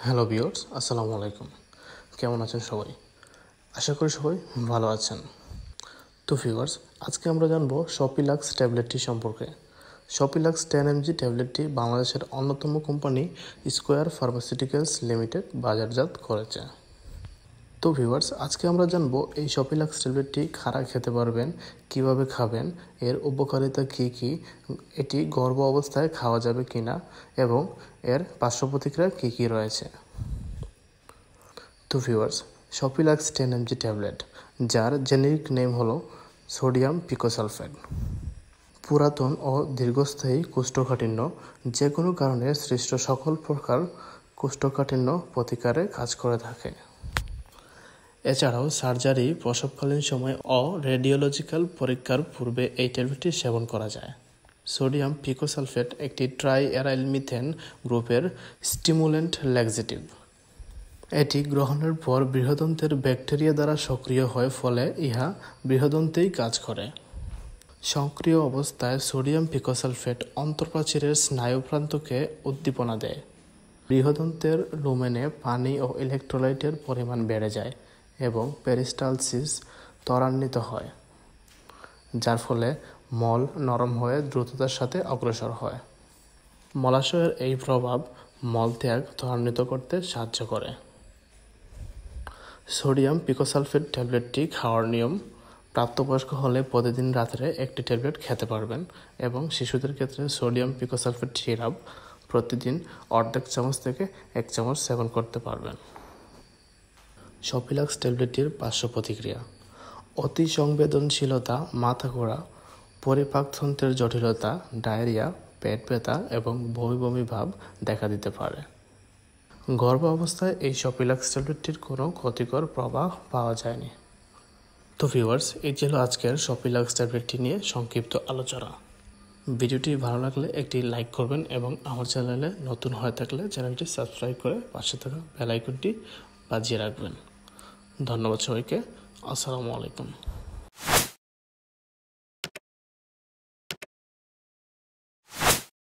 Hello viewers, আসসালামু আলাইকুম। কেমন আছেন সবাই? আশা করি সবাই ভালো আছেন। তো ভিউয়ার্স, আজকে আমরা জানবো শপিলাক্স ট্যাবলেটটি সম্পর্কে। শপিলাক্স 10mg ট্যাবলেটটি বাংলাদেশের অন্যতম কোম্পানি স্কোয়ার ফার্মাসিউটিক্যালস লিমিটেড বাজারজাত করেছে। তো ভিউয়ার্স, আজকে আমরা জানবো এই শপিলাক্স ট্যাবলেটটি কারা খেতে পারবেন, কিভাবে খাবেন, এর উপকারিতা কী কী, এটি গর্ভ অবস্থায় খাওয়া যাবে কিনা এবং এর পার্শ্ব প্রতিক্রিয়া কী কী রয়েছে। তো ভিউয়ার্স, শপিলাক্স 10mg ট্যাবলেট, যার জেনেরিক নেম হলো সোডিয়াম পিকোসালফেট, পুরাতন ও দীর্ঘস্থায়ী কোষ্ঠকাঠিন্য, যে কোনো কারণে সৃষ্ট সকল প্রকার কোষ্ঠকাঠিন্য প্রতিকারে কাজ করে থাকে। এছাড়াও সার্জারি, প্রসবকালীন সময় ও রেডিওলজিক্যাল পরীক্ষার পূর্বে এই ট্যাবলেটটি সেবন করা যায়। সোডিয়াম পিকোসালফেট একটি ট্রাইঅ্যারাইল মিথেন গ্রুপের স্টিমুল্যান্ট ল্যাক্সেটিভ। এটি গ্রহণের পর বৃহদন্তের ব্যাকটেরিয়া দ্বারা সক্রিয় হয়, ফলে ইহা বৃহদন্তেই কাজ করে। সক্রিয় অবস্থায় সোডিয়াম পিকোসালফেট অন্তঃপ্রাচীরের স্নায়ুপ্রান্তকে উদ্দীপনা দেয়। বৃহদন্তের লুমেনে পানি ও ইলেকট্রোলাইটের পরিমাণ বেড়ে যায় এবং পেরিস্টালসিস ত্বরান্বিত হয়, যার ফলে মল নরম হয়ে দ্রুততার সাথে অগ্রসর হয়। মলাশয়ের এই প্রভাব মলত্যাগ ত্বরান্বিত করতে সাহায্য করে। সোডিয়াম পিকোসালফেট ট্যাবলেটটি খাওয়ার নিয়ম: প্রাপ্তবয়স্ক হলে প্রতিদিন রাত্রে একটি ট্যাবলেট খেতে পারবেন এবং শিশুদের ক্ষেত্রে সোডিয়াম পিকোসালফেট সিরাপ প্রতিদিন অর্ধেক চামচ থেকে 1 চামচ সেবন করতে পারবেন। শপিলাক্স ট্যাবলেটটির পার্শ্ব প্রতিক্রিয়া: অতি সংবেদনশীলতা, মাথা ঘোরা, পরিপাকতন্ত্রের জটিলতা, ডায়রিয়া, পেট ব্যথা এবং বমি বমি ভাব দেখা দিতে পারে। গর্ভ অবস্থায় এই শপিলাক্স ট্যাবলেটটির কোনো ক্ষতিকর প্রভাব পাওয়া যায়নি। তো ভিউয়ার্স, এই ছিল আজকের শপিলাক্স ট্যাবলেটটি নিয়ে সংক্ষিপ্ত আলোচনা। ভিডিওটি ভালো লাগলে একটি লাইক করবেন এবং আমার চ্যানেলে নতুন হয়ে থাকলে চ্যানেলটি সাবস্ক্রাইব করে পাশে থাকা বেল আইকনটি বাজিয়ে রাখবেন। ধন্যবাদ সবাইকে। আসসালামু আলাইকুম।